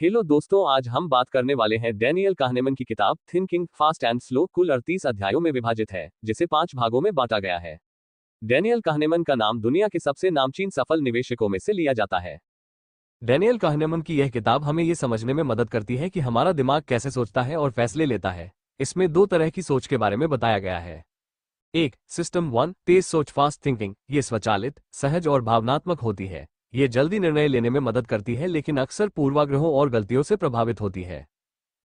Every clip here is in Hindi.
हेलो दोस्तों, आज हम बात करने वाले हैं डैनियल kahneman की किताब थिंकिंग फास्ट एंड स्लो। कुल 38 अध्यायों में विभाजित है, जिसे 5 भागों में बांटा गया है। डैनियल kahneman का नाम दुनिया के सबसे नामचीन सफल निवेशकों में से लिया जाता है। डैनियल kahneman की यह किताब हमें ये समझने में मदद करती है कि हमारा दिमाग कैसे सोचता है और फैसले लेता है। इसमें 2 तरह की सोच के बारे में बताया गया है। एक, सिस्टम 1 तेज सोच फास्ट थिंकिंग। ये स्वचालित, सहज और भावनात्मक होती है। ये जल्दी निर्णय लेने में मदद करती है, लेकिन अक्सर पूर्वाग्रहों और गलतियों से प्रभावित होती है।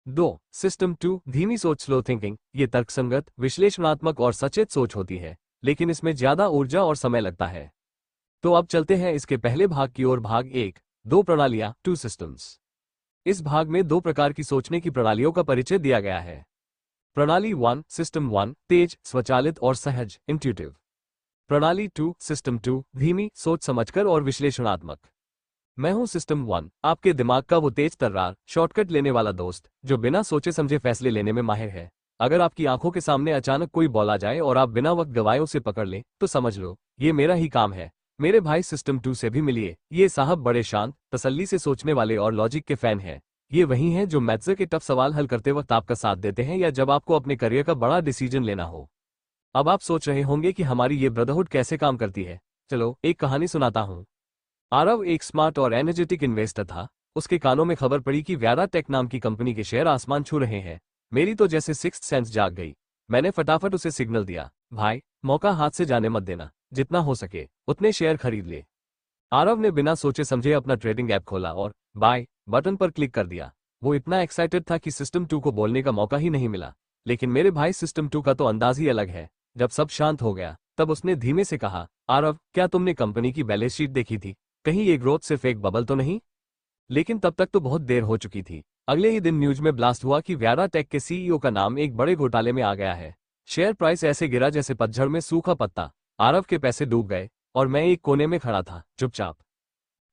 2, सिस्टम 2 धीमी सोच स्लो थिंकिंग। ये तर्कसंगत, विश्लेषणात्मक और सचेत सोच होती है, लेकिन इसमें ज्यादा ऊर्जा और समय लगता है। तो अब चलते हैं इसके पहले भाग की ओर। भाग 1, 2 प्रणालियां 2 सिस्टम्स। इस भाग में 2 प्रकार की सोचने की प्रणालियों का परिचय दिया गया है। प्रणाली 1 सिस्टम 1 तेज, स्वचालित और सहज इंट्यूटिव। प्रणाली 2 सिस्टम 2 धीमी, सोच समझकर और विश्लेषणात्मक। मैं हूं सिस्टम 1, आपके दिमाग का वो तेज तर्रार, शॉर्टकट लेने वाला दोस्त जो बिना सोचे समझे फैसले लेने में माहिर है। अगर आपकी आंखों के सामने अचानक कोई बॉल आ जाए और आप बिना वक्त गवाए उसे पकड़ लें, तो समझ लो ये मेरा ही काम है। मेरे भाई सिस्टम 2 से भी मिलिए। ये साहब बड़े शांत, तसल्ली से सोचने वाले और लॉजिक के फैन हैं। ये वही हैं जो मैथ्स के टफ सवाल हल करते वक्त आपका साथ देते हैं, या जब आपको अपने करियर का बड़ा डिसीजन लेना हो। अब आप सोच रहे होंगे कि हमारी ये ब्रदरहुड कैसे काम करती है। चलो एक कहानी सुनाता हूँ। आरव एक स्मार्ट और एनर्जेटिक इन्वेस्टर था। उसके कानों में खबर पड़ी कि व्यारा टेक नाम की कंपनी के शेयर आसमान छू रहे हैं। मेरी तो जैसे सिक्स्थ सेंस जाग गई। मैंने फटाफट उसे सिग्नल दिया, भाई मौका हाथ से जाने मत देना, जितना हो सके उतने शेयर खरीद ले। आरव ने बिना सोचे समझे अपना ट्रेडिंग ऐप खोला और बाय बटन पर क्लिक कर दिया। वो इतना एक्साइटेड था कि सिस्टम 2 को बोलने का मौका ही नहीं मिला। लेकिन मेरे भाई सिस्टम 2 का तो अंदाज ही अलग है। जब सब शांत हो गया, तब उसने धीमे से कहा, आरव क्या तुमने कंपनी की बैलेंस शीट देखी थी? कहीं ये ग्रोथ सिर्फ एक बबल तो नहीं? लेकिन तब तक तो बहुत देर हो चुकी थी। अगले ही दिन न्यूज में ब्लास्ट हुआ कि व्यारा टेक के सीईओ का नाम एक बड़े घोटाले में आ गया है। शेयर प्राइस ऐसे गिरा जैसे पतझड़ में सूखा पत्ता। आरव के पैसे डूब गए और मैं एक कोने में खड़ा था, चुपचाप।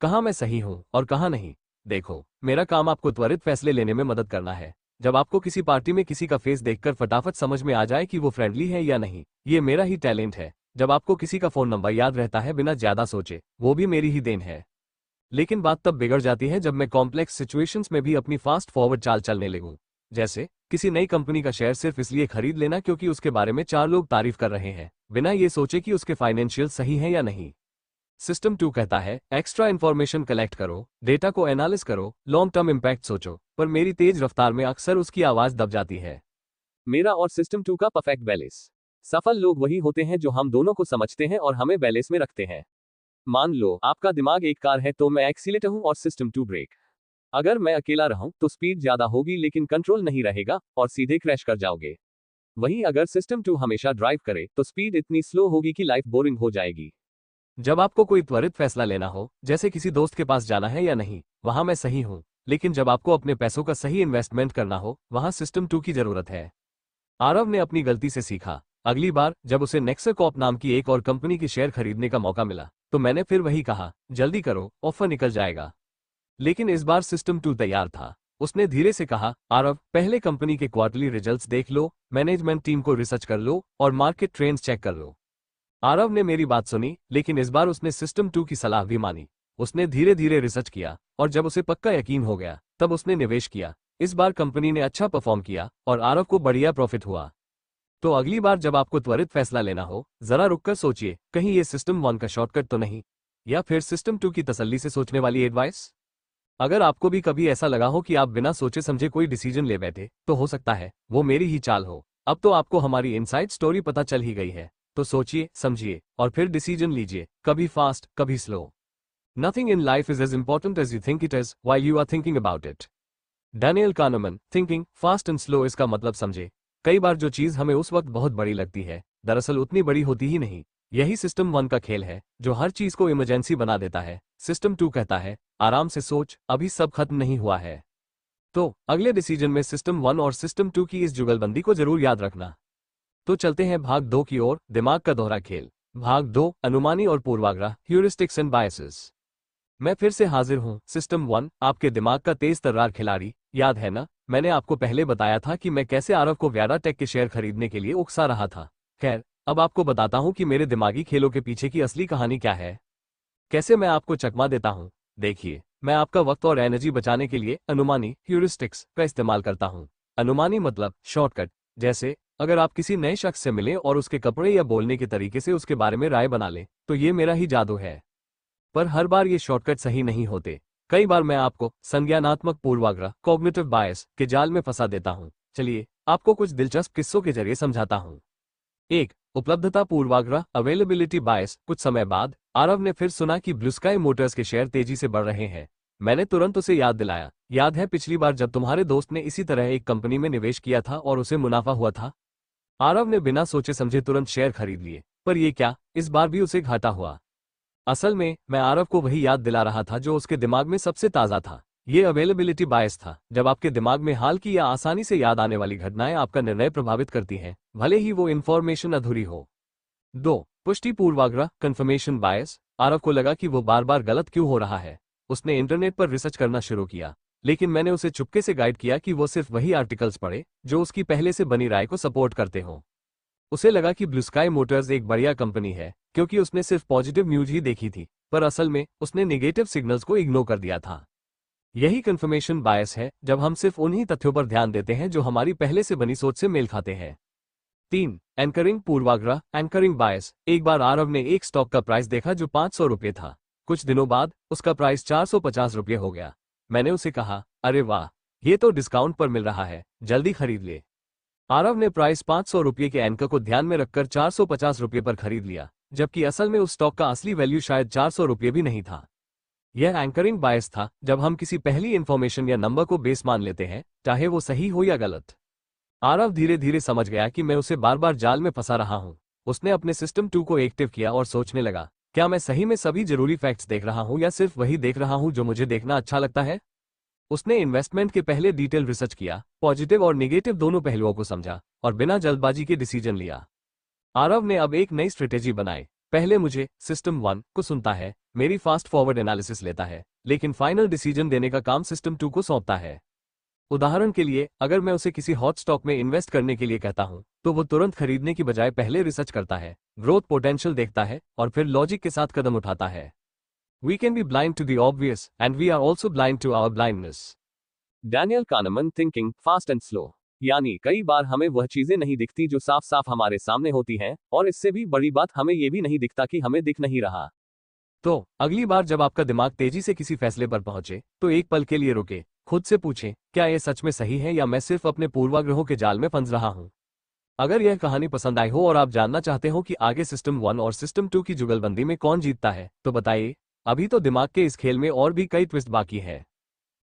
कहाँ मैं सही हूँ और कहाँ नहीं? देखो, मेरा काम आपको त्वरित फैसले लेने में मदद करना है। जब आपको किसी पार्टी में किसी का फेस देखकर फटाफट समझ में आ जाए कि वो फ्रेंडली है या नहीं, ये मेरा ही टैलेंट है। जब आपको किसी का फोन नंबर याद रहता है बिना ज्यादा सोचे, वो भी मेरी ही देन है। लेकिन बात तब बिगड़ जाती है जब मैं कॉम्प्लेक्स सिचुएशंस में भी अपनी फास्ट फॉरवर्ड चाल चलने लगूं। जैसे किसी नई कंपनी का शेयर सिर्फ इसलिए खरीद लेना क्योंकि उसके बारे में 4 लोग तारीफ कर रहे हैं, बिना ये सोचे कि उसके फाइनेंशियल सही है या नहीं। सिस्टम 2 कहता है, एक्स्ट्रा इन्फॉर्मेशन कलेक्ट करो, डेटा को एनालिस करो, लॉन्ग टर्म इम्पैक्ट सोचो। पर मेरी तेज रफ्तार में अक्सर उसकी आवाज दब जाती है। मेरा और सिस्टम 2 का परफेक्ट बैलेंस। सफल लोग वही होते हैं जो हम दोनों को समझते हैं और हमें बैलेंस में रखते हैं। मान लो आपका दिमाग एक कार है, तो मैं एक्सीलेटर हूं और सिस्टम 2 ब्रेक। अगर मैं अकेला रहूं तो स्पीड ज्यादा होगी, लेकिन कंट्रोल नहीं रहेगा और सीधे क्रैश कर जाओगे। वहीं अगर सिस्टम 2 हमेशा ड्राइव करे तो स्पीड इतनी स्लो होगी कि लाइफ बोरिंग हो जाएगी। जब आपको कोई त्वरित फैसला लेना हो, जैसे किसी दोस्त के पास जाना है या नहीं, वहां मैं सही हूं। लेकिन जब आपको अपने पैसों का सही इन्वेस्टमेंट करना हो, वहां सिस्टम 2 की जरूरत है। आरव ने अपनी गलती से सीखा। अगली बार जब उसे नेक्सर कॉर्प नाम की एक और कंपनी के शेयर खरीदने का मौका मिला, तो मैंने फिर वही कहा, जल्दी करो, ऑफर निकल जाएगा। लेकिन इस बार सिस्टम 2 तैयार था। उसने धीरे से कहा, आरव पहले कंपनी के क्वार्टरली रिजल्ट्स देख लो, मैनेजमेंट टीम को रिसर्च कर लो और मार्केट ट्रेंड्स चेक कर लो। आरव ने मेरी बात सुनी, लेकिन इस बार उसने सिस्टम 2 की सलाह भी मानी। उसने धीरे धीरे रिसर्च किया और जब उसे पक्का यकीन हो गया, तब उसने निवेश किया। इस बार कंपनी ने अच्छा परफॉर्म किया और आरव को बढ़िया प्रॉफिट हुआ। तो अगली बार जब आपको त्वरित फैसला लेना हो, जरा रुककर सोचिए, कहीं ये सिस्टम 1 का शॉर्टकट तो नहीं, या फिर सिस्टम 2 की तसल्ली से सोचने वाली एडवाइस। अगर आपको भी कभी ऐसा लगा हो कि आप बिना सोचे समझे कोई डिसीजन ले बैठे, तो हो सकता है वो मेरी ही चाल हो। अब तो आपको हमारी इनसाइड स्टोरी पता चल ही गई है। तो सोचिए, समझिए और फिर डिसीजन लीजिए, कभी फास्ट कभी slow. Nothing in life is as important as you think it is while you are thinking about it. Daniel kahneman, thinking fast and slow इसका मतलब समझे। कई बार जो चीज हमें उस वक्त बहुत बड़ी लगती है, दरअसल उतनी बड़ी होती ही नहीं। यही सिस्टम 1 का खेल है, जो हर चीज को इमरजेंसी बना देता है। सिस्टम 2 कहता है, आराम से सोच, अभी सब खत्म नहीं हुआ है। तो अगले डिसीजन में सिस्टम 1 और सिस्टम 2 की इस जुगलबंदी को जरूर याद रखना। तो चलते हैं भाग 2 की ओर, दिमाग का दोहरा खेल। भाग 2, अनुमानी और पूर्वाग्रह, ह्यूरिस्टिक्स एंड बायसेस। मैं फिर से हाजिर हूं, सिस्टम 1, आपके दिमाग का तेज तर्रार खिलाड़ी। याद है ना, मैंने आपको पहले बताया था कि मैं कैसे आरव को व्यारा टेक के शेयर खरीदने के लिए उकसा रहा था। खैर, अब आपको बताता हूं कि मेरे दिमागी खेलों के पीछे की असली कहानी क्या है। कैसे मैं आपको चकमा देता हूं। देखिए, मैं आपका वक्त और एनर्जी बचाने के लिए अनुमानी ह्यूरिस्टिक्स का इस्तेमाल करता हूँ। अनुमानी मतलब शॉर्टकट। जैसे अगर आप किसी नए शख्स से मिलें और उसके कपड़े या बोलने के तरीके से उसके बारे में राय बना लें, तो ये मेरा ही जादू है। पर हर बार ये शॉर्टकट सही नहीं होते। कई बार मैं आपको संज्ञानात्मक पूर्वाग्रह कॉग्निटिव बायस के जाल में फंसा देता हूँ। चलिए आपको कुछ दिलचस्प किस्सों के जरिए समझाता हूँ। 1. उपलब्धता पूर्वाग्रह अवेलेबिलिटी बायस। कुछ समय बाद आरव ने फिर सुना कि ब्लू स्काई मोटर्स के शेयर तेजी से बढ़ रहे हैं। मैंने तुरंत उसे याद दिलाया, याद है पिछली बार जब तुम्हारे दोस्त ने इसी तरह एक कंपनी में निवेश किया था और उसे मुनाफा हुआ था? आरव ने बिना सोचे समझे तुरंत शेयर खरीद लिए। पर यह क्या, इस बार भी उसे घाटा हुआ। असल में मैं आरव को वही याद दिला रहा था जो उसके दिमाग में सबसे ताज़ा था। ये अवेलेबिलिटी बायस था। जब आपके दिमाग में हाल की या आसानी से याद आने वाली घटनाएं आपका निर्णय प्रभावित करती हैं, भले ही वो इन्फॉर्मेशन अधूरी हो। 2. पुष्टि पूर्वाग्रह कंफर्मेशन बायस। आरव को लगा कि वो बार बार गलत क्यों हो रहा है। उसने इंटरनेट पर रिसर्च करना शुरू किया, लेकिन मैंने उसे चुपके से गाइड किया कि वो सिर्फ वही आर्टिकल्स पढ़े जो उसकी पहले से बनी राय को सपोर्ट करते हों। उसे लगा कि ब्लू स्काई मोटर्स एक बढ़िया कंपनी है क्योंकि उसने सिर्फ पॉजिटिव न्यूज ही देखी थी, पर असल में उसने नेगेटिव सिग्नल्स को इग्नोर कर दिया था। यही कंफर्मेशन बायस है, जब हम सिर्फ उन्हीं तथ्यों पर ध्यान देते हैं जो हमारी पहले से बनी सोच से मेल खाते हैं। 3. एंकरिंग पूर्वाग्रह एंकरिंग बायस। एक बार आरव ने एक स्टॉक का प्राइस देखा जो 500 रुपये था। कुछ दिनों बाद उसका प्राइस 450 रुपये हो गया। मैंने उसे कहा, अरे वाह, ये तो डिस्काउंट पर मिल रहा है, जल्दी खरीद ले। आरव ने प्राइस 500 रुपये के एंकर को ध्यान में रखकर 450 रुपये पर खरीद लिया, जबकि असल में उस स्टॉक का असली वैल्यू शायद 400 रुपये भी नहीं था। यह एंकरिंग बायस था, जब हम किसी पहली इंफॉर्मेशन या नंबर को बेस मान लेते हैं, चाहे वो सही हो या गलत। आरव धीरे धीरे समझ गया कि मैं उसे बार बार जाल में फंसा रहा हूं। उसने अपने सिस्टम 2 को एक्टिव किया और सोचने लगा, क्या मैं सही में सभी जरूरी फैक्ट्स देख रहा हूं या सिर्फ वही देख रहा हूं जो मुझे देखना अच्छा लगता है? उसने इन्वेस्टमेंट के पहले डिटेल रिसर्च किया, पॉजिटिव और नेगेटिव दोनों पहलुओं को समझा और बिना जल्दबाजी के डिसीजन लिया। आरव ने अब एक नई स्ट्रेटेजी बनाई। पहले मुझे सिस्टम 1 को सुनता है, मेरी फास्ट फॉरवर्ड एनालिसिस लेता है, लेकिन फाइनल डिसीजन देने का काम सिस्टम 2 को सौंपता है। उदाहरण के लिए, अगर मैं उसे किसी हॉट स्टॉक में इन्वेस्ट करने के लिए कहता हूं, तो वो तुरंत खरीदने की बजाय पहले रिसर्च करता है, ग्रोथ पोटेंशियल देखता है और फिर लॉजिक के साथ कदम उठाता है। We can be blind to the obvious, and we are also blind to our blindness. Daniel Kahneman thinking fast and slow. यानी कई बार हमें वह चीजें नहीं दिखती जो साफ साफ हमारे सामने होती हैं, और इससे भी बड़ी बात हमें ये भी नहीं दिखता कि हमें दिख नहीं रहा। तो अगली बार जब आपका दिमाग तेजी से किसी फैसले पर पहुंचे, तो एक पल के लिए रुके, खुद से पूछें, क्या यह सच में सही है या मैं सिर्फ अपने पूर्वाग्रहों के जाल में फंस रहा हूं? अगर यह कहानी पसंद आई हो और आप जानना चाहते हो कि आगे सिस्टम 1 और सिस्टम 2 की जुगलबंदी में कौन जीतता है, तो बताइए। अभी तो दिमाग के इस खेल में और भी कई ट्विस्ट बाकी है।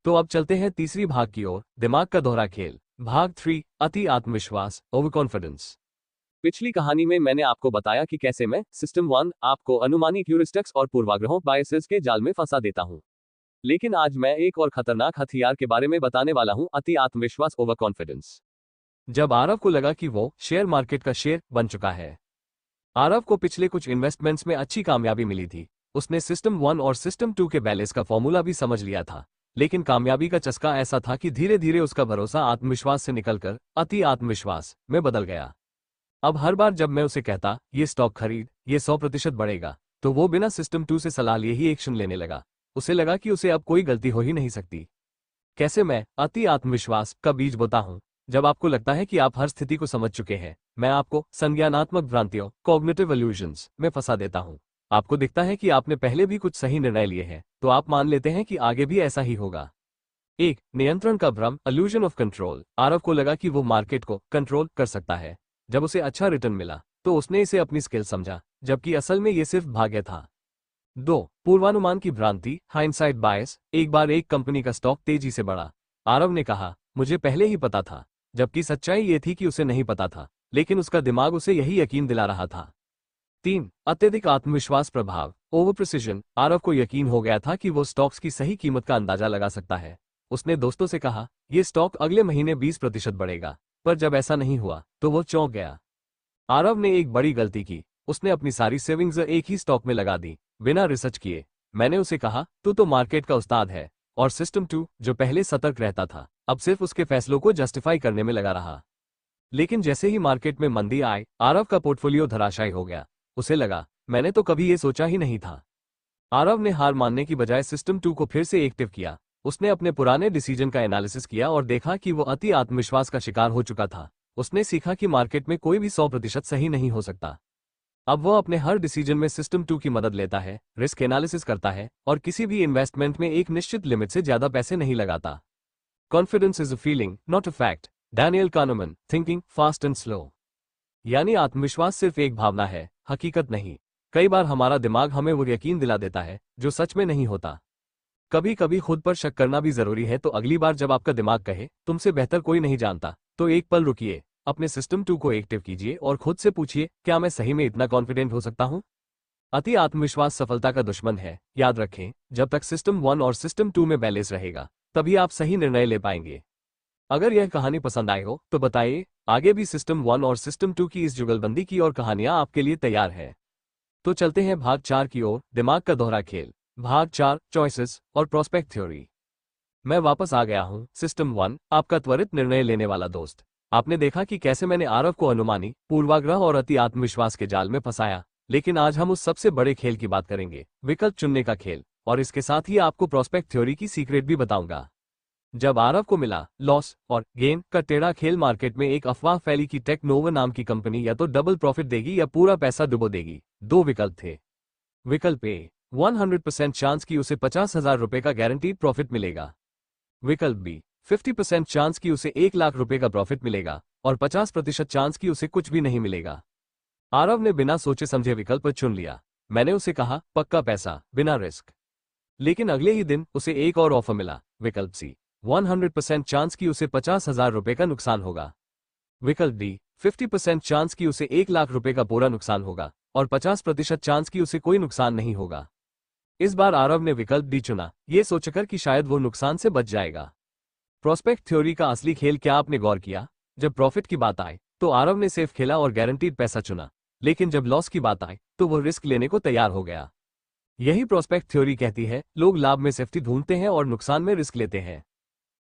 तो अब चलते हैं तीसरी भाग की ओर, दिमाग का दोहरा खेल। भाग 3, अति आत्मविश्वास ओवर कॉन्फिडेंस। पिछली कहानी में मैंने आपको बताया कि कैसे मैं सिस्टम 1 आपको अनुमानी ह्यूरिस्टिक्स और पूर्वाग्रहों बायसेस के जाल में फंसा देता हूं। लेकिन आज मैं एक और खतरनाक हथियार के बारे में बताने वाला हूं, अति आत्मविश्वास ओवर कॉन्फिडेंस। जब आरव को लगा कि वो शेयर मार्केट का शेर बन चुका है। आरव को पिछले कुछ इन्वेस्टमेंट्स में अच्छी कामयाबी मिली थी। उसने सिस्टम 1 और सिस्टम 2 के बैलेंस का फॉर्मूला भी समझ लिया था, लेकिन कामयाबी का चस्का ऐसा था कि धीरे धीरे उसका भरोसा आत्मविश्वास से निकलकर अति आत्मविश्वास में बदल गया। अब हर बार जब मैं उसे कहता, ये स्टॉक खरीद, ये 100% बढ़ेगा, तो वो बिना सिस्टम 2 से सलाह लिए ही एक्शन लेने लगा। उसे लगा कि उसे अब कोई गलती हो ही नहीं सकती। कैसे मैं अति आत्मविश्वास का बीज बोता हूं? जब आपको लगता है कि आप हर स्थिति को समझ चुके हैं, मैं आपको संज्ञानात्मक भ्रांतियों कॉग्निटिव इल्यूजन्स में फंसा देता हूं। आपको दिखता है कि आपने पहले भी कुछ सही निर्णय लिए हैं, तो आप मान लेते हैं कि आगे भी ऐसा ही होगा। 1. नियंत्रण का भ्रम इल्यूजन ऑफ कंट्रोल। आरव को लगा कि वो मार्केट को कंट्रोल कर सकता है। जब उसे अच्छा रिटर्न मिला, तो उसने इसे अपनी स्किल समझा, जबकि असल में ये सिर्फ भाग्य था। 2. पूर्वानुमान की भ्रांति हाइंडसाइट बायस। एक बार एक कंपनी का स्टॉक तेजी से बढ़ा। आरव ने कहा, मुझे पहले ही पता था, जबकि सच्चाई ये थी कि उसे नहीं पता था, लेकिन उसका दिमाग उसे यही यकीन दिला रहा था। 3. अत्यधिक आत्मविश्वास प्रभाव ओवर प्रिसिजन। आरव को यकीन हो गया था कि वो स्टॉक्स की सही कीमत का अंदाजा लगा सकता है। उसने दोस्तों से कहा, ये स्टॉक अगले महीने 20% बढ़ेगा, पर जब ऐसा नहीं हुआ, तो वो चौंक गया। आरव ने एक बड़ी गलती की। उसने अपनी सारी सेविंग्स एक ही स्टॉक में लगा दी, बिना रिसर्च किए। मैंने उसे कहा, तू तो मार्केट का उस्ताद है। और सिस्टम 2, जो पहले सतर्क रहता था, अब सिर्फ उसके फैसलों को जस्टिफाई करने में लगा रहा। लेकिन जैसे ही मार्केट में मंदी आई, आरव का पोर्टफोलियो धराशायी हो गया। उसे लगा, मैंने तो कभी ये सोचा ही नहीं था। आरव ने हार मानने की बजाय सिस्टम 2 को फिर से एक्टिव किया। उसने अपने पुराने डिसीजन का एनालिसिस किया और देखा कि वो अति आत्मविश्वास का शिकार हो चुका था। उसने सीखा कि मार्केट में कोई भी 100% सही नहीं हो सकता। अब वह अपने हर डिसीजन में सिस्टम 2 की मदद लेता है, रिस्क एनालिसिस करता है और किसी भी इन्वेस्टमेंट में एक निश्चित लिमिट से ज्यादा पैसे नहीं लगाता। Confidence is a feeling, not a fact. Daniel Kahneman, thinking fast and slow. यानी आत्मविश्वास सिर्फ एक भावना है, हकीकत नहीं। कई बार हमारा दिमाग हमें वो यकीन दिला देता है जो सच में नहीं होता। कभी कभी खुद पर शक करना भी जरूरी है। तो अगली बार जब आपका दिमाग कहे तुमसे बेहतर कोई नहीं जानता, तो एक पल रुकिए, अपने सिस्टम 2 को एक्टिव कीजिए और खुद से पूछिए, क्या मैं सही में इतना कॉन्फिडेंट हो सकता हूं? अति आत्मविश्वास सफलता का दुश्मन है। याद रखें, जब तक सिस्टम 1 और सिस्टम 2 में बैलेंस रहेगा, तभी आप सही निर्णय ले पाएंगे। अगर यह कहानी पसंद आई हो तो बताइए। आगे भी सिस्टम 1 और सिस्टम 2 की इस जुगलबंदी की और कहानियां आपके लिए तैयार है। तो चलते हैं भाग 4 की ओर, दिमाग का दोहरा खेल। भाग 4, चॉइसेस और प्रोस्पेक्ट थ्योरी। मैं वापस आ गया हूं। सिस्टम 1, आपका त्वरित निर्णय लेने वाला दोस्त। आपने देखा कि कैसे मैंने आरव को अनुमानी, पूर्वाग्रह और अति आत्मविश्वास के जाल में फंसाया। लेकिन आज हम उस सबसे बड़े खेल की बात करेंगे, विकल्प चुनने का खेल। और इसके साथ ही आपको प्रोस्पेक्ट थ्योरी की सीक्रेट भी बताऊंगा। जब आरव को मिला लॉस और गेन का टेढ़ा खेल, मार्केट में एक अफवाह फैली कि टेक्नोवा नाम की कंपनी या तो डबल प्रॉफिट देगी या पूरा पैसा डुबो देगी। दो विकल्प थे। विकल्प ए, 100% चांस की उसे 50,000 रुपए का गारंटीड प्रॉफिट मिलेगा। विकल्प बी, 50% चांस की उसे 1 लाख रुपए का प्रॉफिट मिलेगा और 50% चांस की उसे कुछ भी नहीं मिलेगा। आरव ने बिना सोचे समझे विकल्प चुन लिया। मैंने उसे कहा, पक्का पैसा, बिना रिस्क। लेकिन अगले ही दिन उसे एक और ऑफर मिला। विकल्प सी, 100% चांस की उसे 50,000 रुपए का नुकसान होगा। विकल्प डी, 50% चांस की उसे 1 लाख रुपए का पूरा नुकसान होगा और 50% चांस की उसे कोई नुकसान नहीं होगा। इस बार आरव ने विकल्प डी चुना, ये सोचकर कि शायद वो नुकसान से बच जाएगा। प्रोस्पेक्ट थ्योरी का असली खेल क्या आपने गौर किया? जब प्रॉफिट की बात आए तो आरव ने सेफ खेला और गारंटीड पैसा चुना। लेकिन जब लॉस की बात आई तो वो रिस्क लेने को तैयार हो गया। यही प्रोस्पेक्ट थ्योरी कहती है, लोग लाभ में सेफ्टी ढूंढते हैं और नुकसान में रिस्क लेते हैं।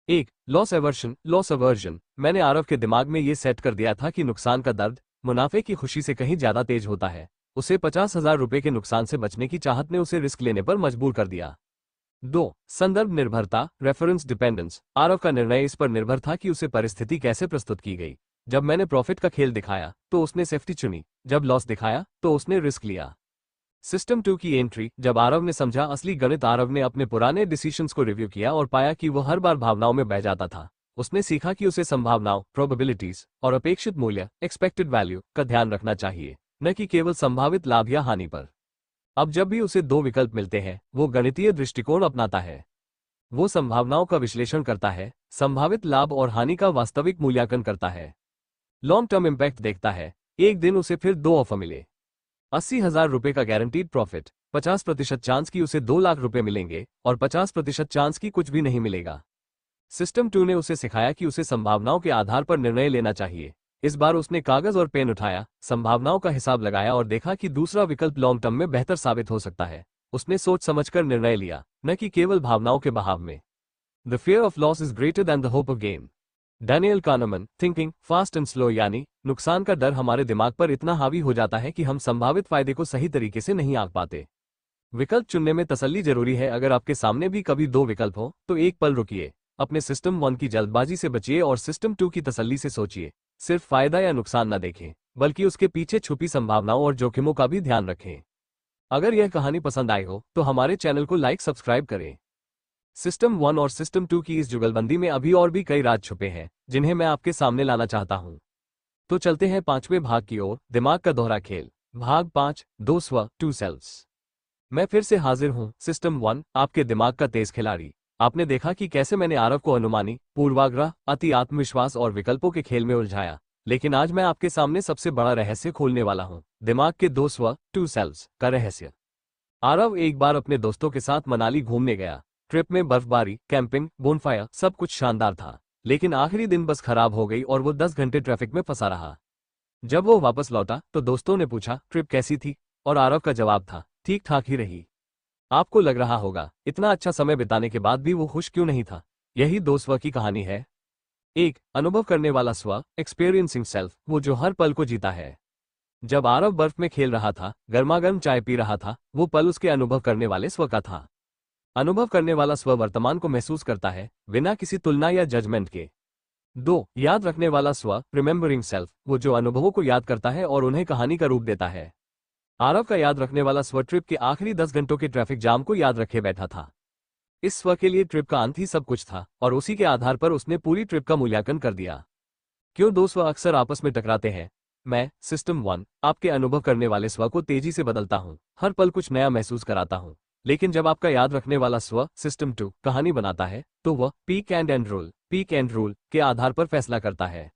एक, लॉस एवर्शन, लॉस अवर्जन। मैंने आरव के दिमाग में ये सेट कर दिया था कि नुकसान का दर्द मुनाफे की खुशी से कहीं ज्यादा तेज होता है। उसे 50,000 रुपए के नुकसान से बचने की चाहत ने उसे रिस्क लेने पर मजबूर कर दिया। 2, संदर्भ निर्भरता, रेफरेंस डिपेंडेंस। आरव का निर्णय इस पर निर्भर था कि उसे परिस्थिति कैसे प्रस्तुत की गई। जब मैंने प्रॉफिट का खेल दिखाया तो उसने सेफ्टी चुनी, जब लॉस दिखाया तो उसने रिस्क लिया। सिस्टम 2 की एंट्री। जब आरव ने समझा असली गणित, आरव ने अपने पुराने डिसीजंस को रिव्यू किया और पाया कि वो हर बार भावनाओं में बह जाता था। उसने सीखा कि उसे संभावनाओं, प्रोबेबिलिटीज और अपेक्षित मूल्य, एक्सपेक्टेड वैल्यू का ध्यान रखना चाहिए, न कि केवल संभावित लाभ या हानि पर। अब जब भी उसे दो विकल्प मिलते हैं, वो गणितीय दृष्टिकोण अपनाता है। वो संभावनाओं का विश्लेषण करता है, संभावित लाभ और हानि का वास्तविक मूल्यांकन करता है, लॉन्ग टर्म इम्पैक्ट देखता है। एक दिन उसे फिर दो ऑफर मिले। 80,000 रुपए का गारंटीड प्रॉफिट, 50% चांस की उसे 2 लाख रुपए मिलेंगे और 50% चांस की कुछ भी नहीं मिलेगा। सिस्टम 2 ने उसे सिखाया कि उसे संभावनाओं के आधार पर निर्णय लेना चाहिए। इस बार उसने कागज और पेन उठाया, संभावनाओं का हिसाब लगाया और देखा कि दूसरा विकल्प लॉन्ग टर्म में बेहतर साबित हो सकता है। उसने सोच समझकर निर्णय लिया, न कि केवल भावनाओं के बहाव में। The fear of loss is greater than the hope of gain. Daniel Kahneman, thinking fast and slow. यानी नुकसान का डर हमारे दिमाग पर इतना हावी हो जाता है कि हम संभावित फायदे को सही तरीके से नहीं आंक पाते। विकल्प चुनने में तसल्ली जरूरी है। अगर आपके सामने भी कभी दो विकल्प हो तो एक पल रुकिए, अपने सिस्टम 1 की जल्दबाजी से बचिए और सिस्टम 2 की तसल्ली से सोचिए। सिर्फ फायदा या नुकसान न देखें, बल्कि उसके पीछे छुपी संभावनाओं और जोखिमों का भी ध्यान रखें। अगर यह कहानी पसंद आई हो तो हमारे चैनल को लाइक सब्सक्राइब करें। सिस्टम 1 और सिस्टम 2 की इस जुगलबंदी में अभी और भी कई राज छुपे हैं, जिन्हें मैं आपके सामने लाना चाहता हूं। तो चलते हैं 5वें भाग की ओर, दिमाग का दोहरा खेल। भाग 5, 2 स्व, 2 सेल्फ्स। मैं फिर से हाजिर हूं। सिस्टम 1, आपके दिमाग का तेज खिलाड़ी। आपने देखा कि कैसे मैंने आरव को अनुमानी, पूर्वाग्रह, अति आत्मविश्वास और विकल्पों के खेल में उलझाया। लेकिन आज मैं आपके सामने सबसे बड़ा रहस्य खोलने वाला हूं, दिमाग के 2 स्व, 2 सेल्फ्स का रहस्य। आरव एक बार अपने दोस्तों के साथ मनाली घूमने गया। ट्रिप में बर्फबारी, कैंपिंग, बोनफायर, सब कुछ शानदार था। लेकिन आखिरी दिन बस खराब हो गई और वो 10 घंटे ट्रैफिक में फंसा रहा। जब वो वापस लौटा तो दोस्तों ने पूछा, ट्रिप कैसी थी? और आरव का जवाब था, ठीक ठाक ही रही। आपको लग रहा होगा, इतना अच्छा समय बिताने के बाद भी वो खुश क्यों नहीं था? यही 2 स्व की कहानी है। एक, अनुभव करने वाला स्व, एक्सपीरियंसिंग सेल्फ, वो जो हर पल को जीता है। जब आरव बर्फ में खेल रहा था, गर्मागर्म चाय पी रहा था, वो पल उसके अनुभव करने वाले स्व का था। अनुभव करने वाला स्व वर्तमान को महसूस करता है, बिना किसी तुलना या जजमेंट के। 2. याद रखने वाला स्व, रिमेंबरिंग सेल्फ, वो जो अनुभवों को याद करता है और उन्हें कहानी का रूप देता है। आरव का याद रखने वाला स्व ट्रिप के आखिरी 10 घंटों के ट्रैफिक जाम को याद रखे बैठा था। इस स्व के लिए ट्रिप का अंत ही सब कुछ था, और उसी के आधार पर उसने पूरी ट्रिप का मूल्यांकन कर दिया। क्यों दो स्व अक्सर आपस में टकराते हैं? मैं, सिस्टम 1, आपके अनुभव करने वाले स्व को तेजी से बदलता हूं, हर पल कुछ नया महसूस कराता हूं। लेकिन जब आपका याद रखने वाला स्व, सिस्टम 2, कहानी बनाता है, तो वह पीक एंड रूल के आधार पर फैसला करता है।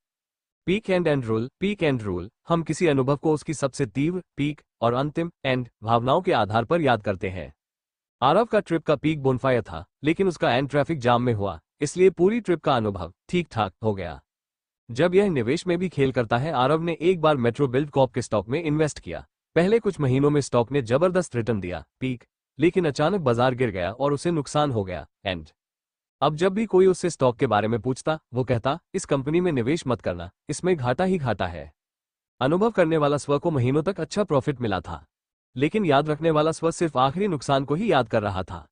पीक एंड रूल, हम किसी अनुभव को उसकी सबसे तीव्र पीक और अंतिम एंड भावनाओं के आधार पर याद करते हैं। आरव का ट्रिप का पीक बोनफायर था, लेकिन उसका एंड ट्रैफिक जाम में हुआ, इसलिए पूरी ट्रिप का अनुभव ठीक ठाक हो गया। जब यह निवेश में भी खेल करता है, आरव ने एक बार मेट्रो बिल्ड कॉर्प के स्टॉक में इन्वेस्ट किया। पहले कुछ महीनों में स्टॉक ने जबरदस्त रिटर्न दिया, पीक, लेकिन अचानक बाजार गिर गया और उसे नुकसान हो गया, एंड। अब जब भी कोई उससे स्टॉक के बारे में पूछता, वो कहता, इस कंपनी में निवेश मत करना, इसमें घाटा ही घाटा है। अनुभव करने वाला स्व को महीनों तक अच्छा प्रॉफिट मिला था, लेकिन याद रखने वाला स्व सिर्फ आखिरी नुकसान को ही याद कर रहा था।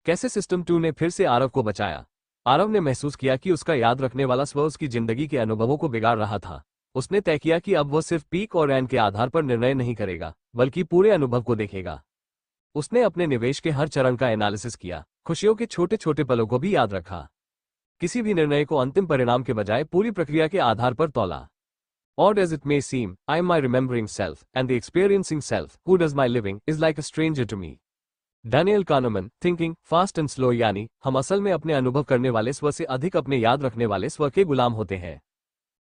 कैसे सिस्टम 2 ने फिर से आरव को बचाया? आरव ने महसूस किया कि उसका याद रखने वाला स्व उसकी जिंदगी के अनुभवों को बिगाड़ रहा था। उसने तय किया कि अब वह सिर्फ पीक और एंड के आधार पर निर्णय नहीं करेगा, बल्कि पूरे अनुभव को देखेगा। उसने अपने निवेश के हर चरण का एनालिसिस किया, खुशियों के छोटे छोटे पलों को भी याद रखा। किसी भी निर्णय को अंतिम परिणाम के बजाय पूरी प्रक्रिया के आधार पर तौला। Odd as it may seem, I am my remembering self, and the experiencing self, who does my living, is like a stranger to me. Daniel Kahneman, thinking fast and slow, यानी हम असल में अपने अनुभव करने वाले स्व से अधिक अपने याद रखने वाले स्व के गुलाम होते हैं।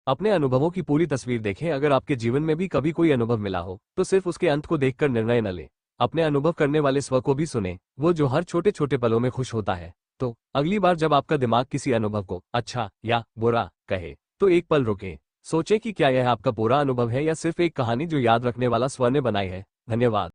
अपने अनुभवों की पूरी तस्वीर देखें। अगर आपके जीवन में भी कभी कोई अनुभव मिला हो, तो सिर्फ उसके अंत को देखकर निर्णय न लें। अपने अनुभव करने वाले स्व को भी सुने, वो जो हर छोटे छोटे पलों में खुश होता है। तो अगली बार जब आपका दिमाग किसी अनुभव को अच्छा या बुरा कहे, तो एक पल रुकें, सोचें कि क्या यह आपका पूरा अनुभव है या सिर्फ एक कहानी जो याद रखने वाला स्व ने बनाई है। धन्यवाद।